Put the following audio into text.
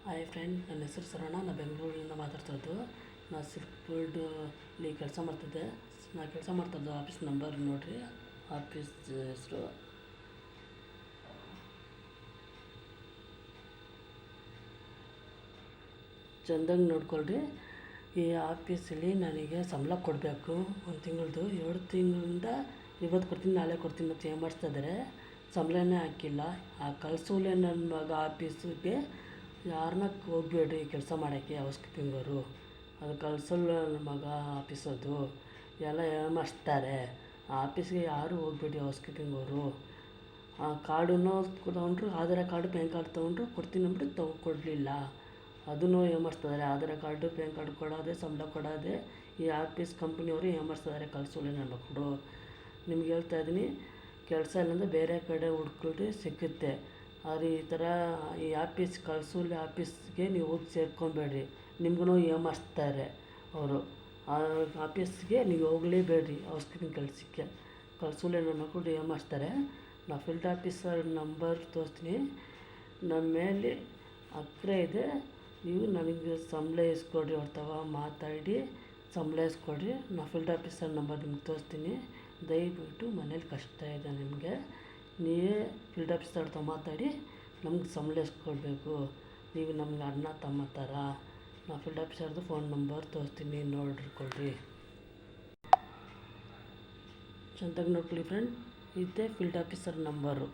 Hi friend, ನನ್ನ ಹೆಸರು ಸರಣ. ನಾನು ಬೆಂಗಳೂರಿನಿಂದ ಮಾತಾಡ್ತಾಯಿದ್ದು. ನಾನು ಸಿಲ್ಕ್ ಬೋರ್ಡಲ್ಲಿ ಕೆಲಸ ಮಾಡ್ತಿದ್ದೆ. ನಾನು ಕೆಲಸ ಮಾಡ್ತಾಯಿದ್ದು ಆಫೀಸ್ ನಂಬರ್ ನೋಡಿರಿ. ಆಫೀಸ್ ಹೆಸರು ಚೆಂದಾಗಿ ನೋಡ್ಕೊಳ್ರಿ. ಈ ಆಫೀಸಲ್ಲಿ ನನಗೆ ಸಂಬಳ ಕೊಡಬೇಕು. ಒಂದು ತಿಂಗಳದು 2 ತಿಂಗಳಿಂದ ಇವತ್ತು ಕೊಡ್ತೀನಿ, ನಾಳೆ ಕೊಡ್ತೀನಿ ಅಂತ ಏನು ಮಾಡಿಸ್ತಾ ಸಂಬಳನೇ ಹಾಕಿಲ್ಲ. ಆ ಕಳಿಸೋಲೆ ನನ್ನ ಮಗ ಆಫೀಸಿಗೆ. ಯಾರನ್ನ ಹೋಗ್ಬೇಡ್ರಿ ಕೆಲಸ ಮಾಡೋಕ್ಕೆ, ಹೌಸ್ ಕೀಪಿಂಗವರು. ಅದು ಕಳ್ಸಲ್ಲ ನನ್ನ ಮಗ ಆಫೀಸದು. ಎಲ್ಲ ಏಮಾರಿಸ್ತಾರೆ. ಆ ಆಫೀಸ್ಗೆ ಯಾರೂ ಹೋಗ್ಬೇಡಿ, ಹೌಸ್ ಕೀಪಿಂಗವರು. ಆ ಕಾರ್ಡನ್ನು ತೊಗೊಂಡ್ರು, ಆಧಾರ್ ಕಾರ್ಡು ಪ್ಯಾನ್ ಕಾರ್ಡ್ ತೊಗೊಂಡ್ರು, ಕೊಡ್ತೀನಿ ಅಂದ್ಬಿಟ್ಟು ಕೊಡಲಿಲ್ಲ. ಅದನ್ನು ಏಮಾರಿಸ್ತಿದ್ದಾರೆ. ಆಧಾರ್ ಕಾರ್ಡು ಪ್ಯಾನ್ ಕಾರ್ಡ್ ಕೊಡೋದೆ, ಸಂಬಳ ಕೊಡೋದೆ ಈ ಆಫೀಸ್ ಕಂಪ್ನಿಯವರು ಏಮಾರಿಸ್ತಿದ್ದಾರೆ. ಕಳಿಸೋಲ್ಲ ನನ್ನ ಮಕ್ಕಳು. ನಿಮ್ಗೆ ಹೇಳ್ತಾ ಇದ್ದೀನಿ, ಕೆಲಸ ಇಲ್ಲಾಂದರೆ ಬೇರೆ ಕಡೆ ಹುಡ್ಕೊಳ್ರಿ, ಸಿಕ್ಕುತ್ತೆ. ಆದರೆ ಈ ಥರ ಈ ಆಫೀಸ್ ಕಳ್ಸೂಲಿ ಆಫೀಸ್ಗೆ ನೀವು ಹೋಗಿ ಸೇರ್ಕೊಬೇಡ್ರಿ. ನಿಮ್ಗೂ ಏಮಾರಿಸ್ತಾರೆ ಅವರು. ಆ ಆಫೀಸ್ಗೆ ನೀವು ಹೋಗಲೇಬೇಡ್ರಿ. ಹೌಸ್ ಕೀಪಿಂಗ್ ಕೆಲಸಕ್ಕೆ ಕಳ್ಸೂಲೆ ನನ್ನ ಮಕ್ಕಳು ಏಮಾರಿಸ್ತಾರೆ. ನಾ ಫೀಲ್ಡ್ ಆಫೀಸರ್ ನಂಬರ್ ತೋರಿಸ್ತೀನಿ. ನನ್ನ ಮೇಲೆ ಅಕ್ರೆ ಇದೆ. ನೀವು ನನಗೆ ಸಂಬಳ ಇಸ್ಕೊಡ್ರಿ, ಅವ್ರ ತವ ಮಾತಾಡಿ ಸಂಬಳ ಇಸ್ಕೊಡ್ರಿ. ನಾ ಫೀಲ್ಡ್ ಆಫೀಸರ್ ನಂಬರ್ ನಿಮ್ಗೆ ತೋರಿಸ್ತೀನಿ. ದಯವಿಟ್ಟು ಮನೇಲಿ ಕಷ್ಟ ಇದೆ ನಿಮಗೆ, ನೀವೇ ಫೀಲ್ಡ್ ಆಫೀಸರ್ ಹತ್ರ ಮಾತಾಡಿ ನಮ್ಗೆ ಸಂಬಳ ಇಸ್ಕೊಡ್ಬೇಕು. ನೀವು ನಮ್ಗೆ ಅಣ್ಣ ತಮ್ಮ ಥರ. ನಾ ಫೀಲ್ಡ್ ಆಫೀಸರ್ದು ಫೋನ್ ನಂಬರ್ ತೋರಿಸ್ತೀನಿ, ನೋಡ್ಕೊಳ್ರಿ. ಚೆಂದಾಗಿ ನೋಡ್ಕೊಳ್ಳಿ ಫ್ರೆಂಡ್. ಇದೇ ಫೀಲ್ಡ್ ಆಫೀಸರ್ ನಂಬರು.